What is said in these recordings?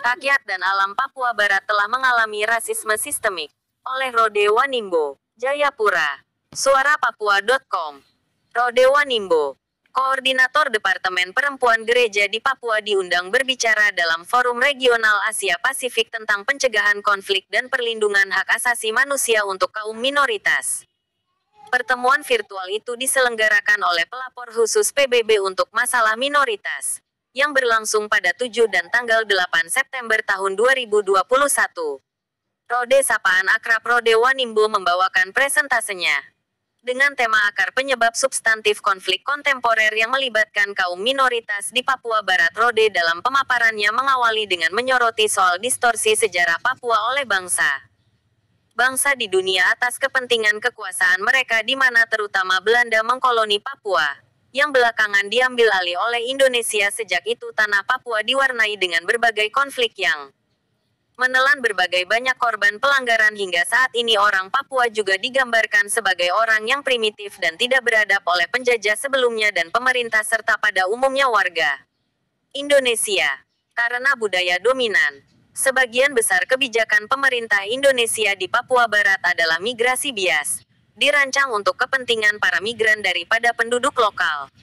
Rakyat dan alam Papua Barat telah mengalami rasisme sistemik. Oleh Rodewa Nimbo, Jayapura. Suarapapua.com. Rodewa Nimbo, Koordinator Departemen Perempuan Gereja di Papua diundang berbicara dalam Forum Regional Asia Pasifik tentang pencegahan konflik dan perlindungan hak asasi manusia untuk kaum minoritas. Pertemuan virtual itu diselenggarakan oleh pelapor khusus PBB untuk masalah minoritas, yang berlangsung pada 7 dan tanggal 8 September tahun 2021. Rode Sapaan Akrab Rodewa Nimbo membawakan presentasenya dengan tema akar penyebab substantif konflik kontemporer yang melibatkan kaum minoritas di Papua Barat. Rode dalam pemaparannya mengawali dengan menyoroti soal distorsi sejarah Papua oleh bangsa di dunia atas kepentingan kekuasaan mereka di mana terutama Belanda mengkoloni Papua, yang belakangan diambil alih oleh Indonesia. Sejak itu tanah Papua diwarnai dengan berbagai konflik yang menelan berbagai banyak korban pelanggaran. Hingga saat ini orang Papua juga digambarkan sebagai orang yang primitif dan tidak beradab oleh penjajah sebelumnya dan pemerintah serta pada umumnya warga Indonesia. Karena budaya dominan, sebagian besar kebijakan pemerintah Indonesia di Papua Barat adalah migrasi bias, dirancang untuk kepentingan para migran daripada penduduk lokal.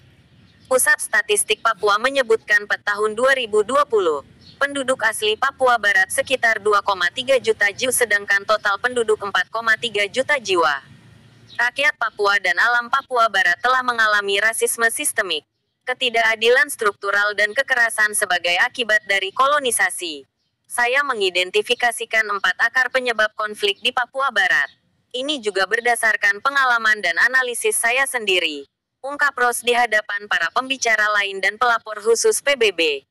Pusat Statistik Papua menyebutkan pada tahun 2020, penduduk asli Papua Barat sekitar 2,3 juta jiwa sedangkan total penduduk 4,3 juta jiwa. Rakyat Papua dan alam Papua Barat telah mengalami rasisme sistemik, ketidakadilan struktural dan kekerasan sebagai akibat dari kolonisasi. Saya mengidentifikasikan 4 akar penyebab konflik di Papua Barat. Ini juga berdasarkan pengalaman dan analisis saya sendiri, ungkap Ros di hadapan para pembicara lain dan pelapor khusus PBB.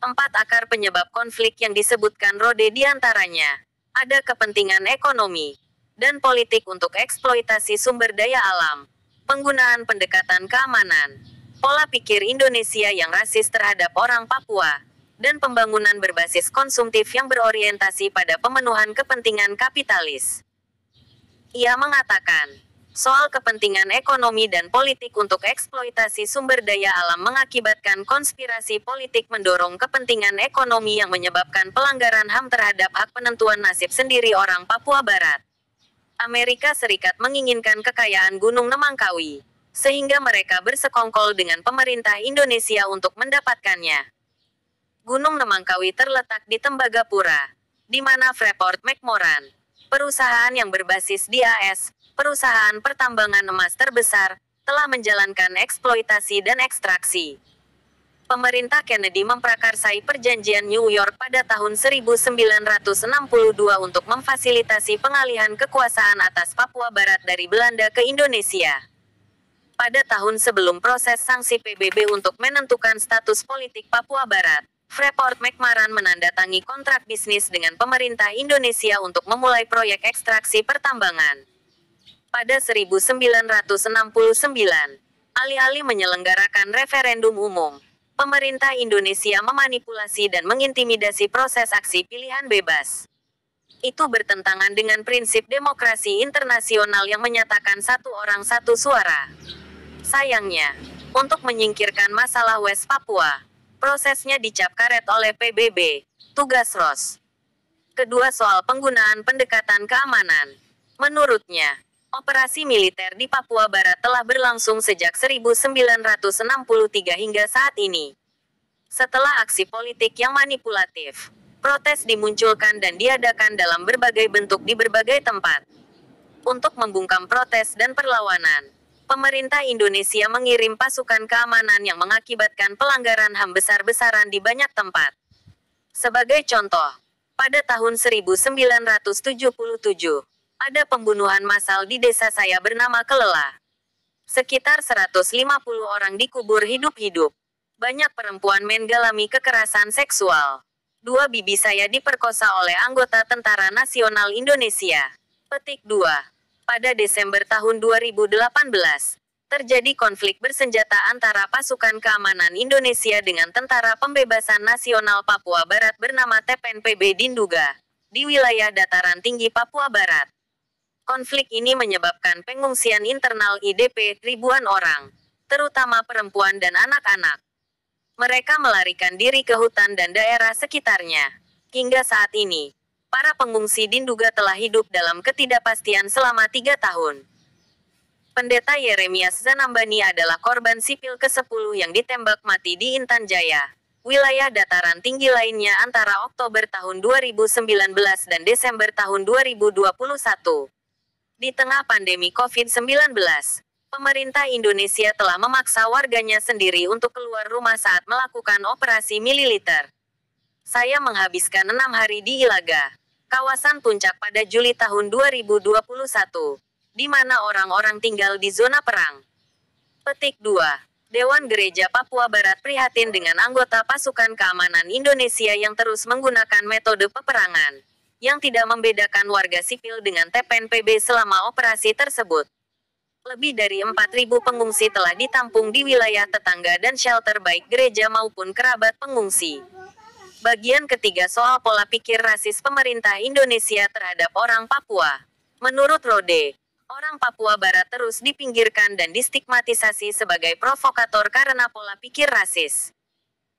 4 akar penyebab konflik yang disebutkan Rode diantaranya ada kepentingan ekonomi dan politik untuk eksploitasi sumber daya alam, penggunaan pendekatan keamanan, pola pikir Indonesia yang rasis terhadap orang Papua, dan pembangunan berbasis konsumtif yang berorientasi pada pemenuhan kepentingan kapitalis. Ia mengatakan, soal kepentingan ekonomi dan politik untuk eksploitasi sumber daya alam mengakibatkan konspirasi politik mendorong kepentingan ekonomi yang menyebabkan pelanggaran HAM terhadap hak penentuan nasib sendiri orang Papua Barat. Amerika Serikat menginginkan kekayaan Gunung Nemangkawi, sehingga mereka bersekongkol dengan pemerintah Indonesia untuk mendapatkannya. Gunung Nemangkawi terletak di Tembagapura, di mana Freeport-McMoran, perusahaan yang berbasis di AS, perusahaan pertambangan emas terbesar, telah menjalankan eksploitasi dan ekstraksi. Pemerintah Kennedy memprakarsai perjanjian New York pada tahun 1962 untuk memfasilitasi pengalihan kekuasaan atas Papua Barat dari Belanda ke Indonesia. Pada tahun sebelum proses sanksi PBB untuk menentukan status politik Papua Barat, Freeport-McMoran menandatangani kontrak bisnis dengan pemerintah Indonesia untuk memulai proyek ekstraksi pertambangan. Pada 1969, alih-alih menyelenggarakan referendum umum, pemerintah Indonesia memanipulasi dan mengintimidasi proses aksi pilihan bebas. Itu bertentangan dengan prinsip demokrasi internasional yang menyatakan satu orang satu suara. Sayangnya, untuk menyingkirkan masalah West Papua, prosesnya dicap karet oleh PBB, tugas Ros. Kedua soal penggunaan pendekatan keamanan. Menurutnya, operasi militer di Papua Barat telah berlangsung sejak 1963 hingga saat ini. Setelah aksi politik yang manipulatif, protes dimunculkan dan diadakan dalam berbagai bentuk di berbagai tempat. Untuk membungkam protes dan perlawanan, pemerintah Indonesia mengirim pasukan keamanan yang mengakibatkan pelanggaran HAM besar-besaran di banyak tempat. Sebagai contoh, pada tahun 1977, ada pembunuhan massal di desa saya bernama Kelela. Sekitar 150 orang dikubur hidup-hidup. Banyak perempuan mengalami kekerasan seksual. 2 bibi saya diperkosa oleh anggota Tentara Nasional Indonesia. Petik 2. Pada Desember tahun 2018, terjadi konflik bersenjata antara pasukan keamanan Indonesia dengan Tentara Pembebasan Nasional Papua Barat bernama TPNPB di Nduga, di wilayah dataran tinggi Papua Barat. Konflik ini menyebabkan pengungsian internal IDP ribuan orang, terutama perempuan dan anak-anak. Mereka melarikan diri ke hutan dan daerah sekitarnya. Hingga saat ini, para pengungsi diduga telah hidup dalam ketidakpastian selama 3 tahun. Pendeta Yeremias Zanambani adalah korban sipil ke-10 yang ditembak mati di Intan Jaya, wilayah dataran tinggi lainnya antara Oktober tahun 2019 dan Desember tahun 2021. Di tengah pandemi COVID-19, pemerintah Indonesia telah memaksa warganya sendiri untuk keluar rumah saat melakukan operasi militer. Saya menghabiskan 6 hari di Ilaga, kawasan puncak pada Juli tahun 2021. Di mana orang-orang tinggal di zona perang. Petik 2. Dewan Gereja Papua Barat prihatin dengan anggota pasukan keamanan Indonesia yang terus menggunakan metode peperangan, yang tidak membedakan warga sipil dengan TPNPB selama operasi tersebut. Lebih dari 4.000 pengungsi telah ditampung di wilayah tetangga dan shelter baik gereja maupun kerabat pengungsi. Bagian ketiga soal pola pikir rasis pemerintah Indonesia terhadap orang Papua. Menurut Rode, orang Papua Barat terus dipinggirkan dan distigmatisasi sebagai provokator karena pola pikir rasis.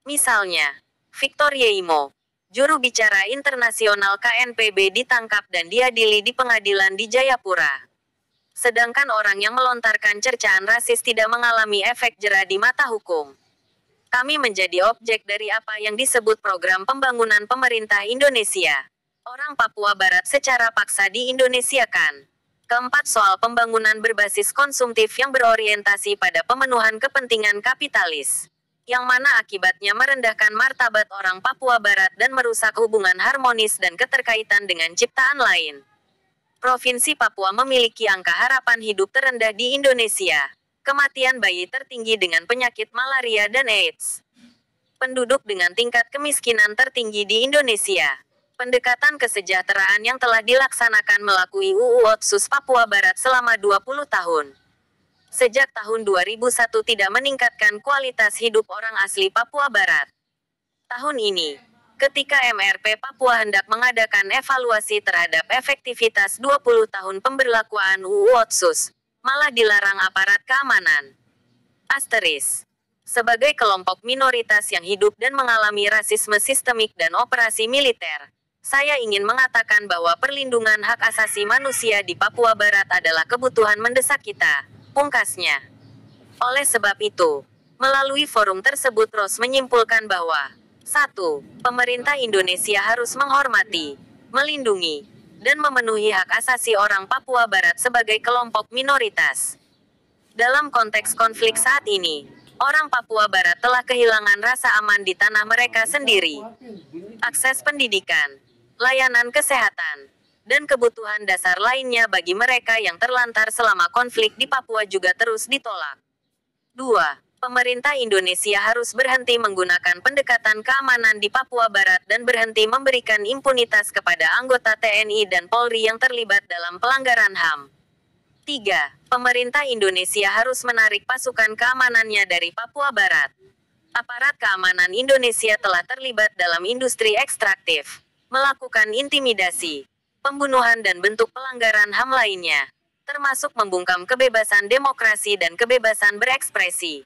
Misalnya, Victor Yeimo, juru bicara internasional KNPB ditangkap dan diadili di pengadilan di Jayapura. Sedangkan orang yang melontarkan cercaan rasis tidak mengalami efek jera di mata hukum. Kami menjadi objek dari apa yang disebut program pembangunan pemerintah Indonesia. Orang Papua Barat secara paksa di-Indonesiakan. Keempat, soal pembangunan berbasis konsumtif yang berorientasi pada pemenuhan kepentingan kapitalis, yang mana akibatnya merendahkan martabat orang Papua Barat dan merusak hubungan harmonis dan keterkaitan dengan ciptaan lain. Provinsi Papua memiliki angka harapan hidup terendah di Indonesia, kematian bayi tertinggi dengan penyakit malaria dan AIDS, penduduk dengan tingkat kemiskinan tertinggi di Indonesia. Pendekatan kesejahteraan yang telah dilaksanakan melalui UU Otsus Papua Barat selama 20 tahun. Sejak tahun 2001 tidak meningkatkan kualitas hidup orang asli Papua Barat. Tahun ini, ketika MRP Papua hendak mengadakan evaluasi terhadap efektivitas 20 tahun pemberlakuan UU Otsus, malah dilarang aparat keamanan. Asteris. Sebagai kelompok minoritas yang hidup dan mengalami rasisme sistemik dan operasi militer, saya ingin mengatakan bahwa perlindungan hak asasi manusia di Papua Barat adalah kebutuhan mendesak kita, pungkasnya. Oleh sebab itu, melalui forum tersebut Ros menyimpulkan bahwa 1. Pemerintah Indonesia harus menghormati, melindungi, dan memenuhi hak asasi orang Papua Barat sebagai kelompok minoritas. Dalam konteks konflik saat ini, orang Papua Barat telah kehilangan rasa aman di tanah mereka sendiri. Akses pendidikan, layanan kesehatan, dan kebutuhan dasar lainnya bagi mereka yang terlantar selama konflik di Papua juga terus ditolak. 2. Pemerintah Indonesia harus berhenti menggunakan pendekatan keamanan di Papua Barat dan berhenti memberikan impunitas kepada anggota TNI dan Polri yang terlibat dalam pelanggaran HAM. 3. Pemerintah Indonesia harus menarik pasukan keamanannya dari Papua Barat. Aparat keamanan Indonesia telah terlibat dalam industri ekstraktif, melakukan intimidasi, pembunuhan dan bentuk pelanggaran HAM lainnya, termasuk membungkam kebebasan demokrasi dan kebebasan berekspresi.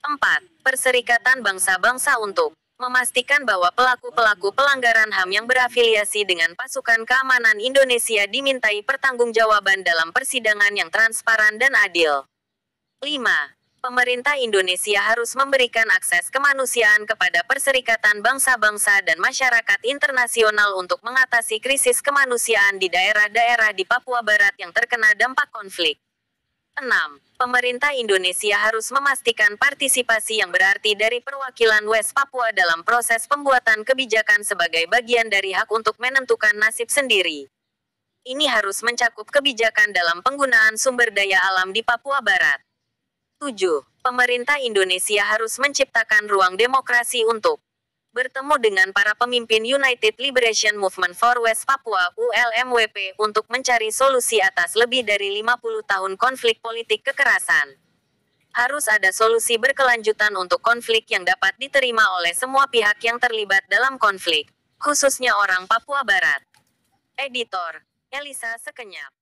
4. Perserikatan Bangsa-Bangsa untuk memastikan bahwa pelaku-pelaku pelanggaran HAM yang berafiliasi dengan pasukan keamanan Indonesia dimintai pertanggungjawaban dalam persidangan yang transparan dan adil. 5. Pemerintah Indonesia harus memberikan akses kemanusiaan kepada Perserikatan Bangsa-Bangsa dan masyarakat internasional untuk mengatasi krisis kemanusiaan di daerah-daerah di Papua Barat yang terkena dampak konflik. 6. Pemerintah Indonesia harus memastikan partisipasi yang berarti dari perwakilan West Papua dalam proses pembuatan kebijakan sebagai bagian dari hak untuk menentukan nasib sendiri. Ini harus mencakup kebijakan dalam penggunaan sumber daya alam di Papua Barat. 7. Pemerintah Indonesia harus menciptakan ruang demokrasi untuk bertemu dengan para pemimpin United Liberation Movement for West Papua (ULMWP) untuk mencari solusi atas lebih dari 50 tahun konflik politik kekerasan. Harus ada solusi berkelanjutan untuk konflik yang dapat diterima oleh semua pihak yang terlibat dalam konflik, khususnya orang Papua Barat. Editor, Elisa Sekenyap.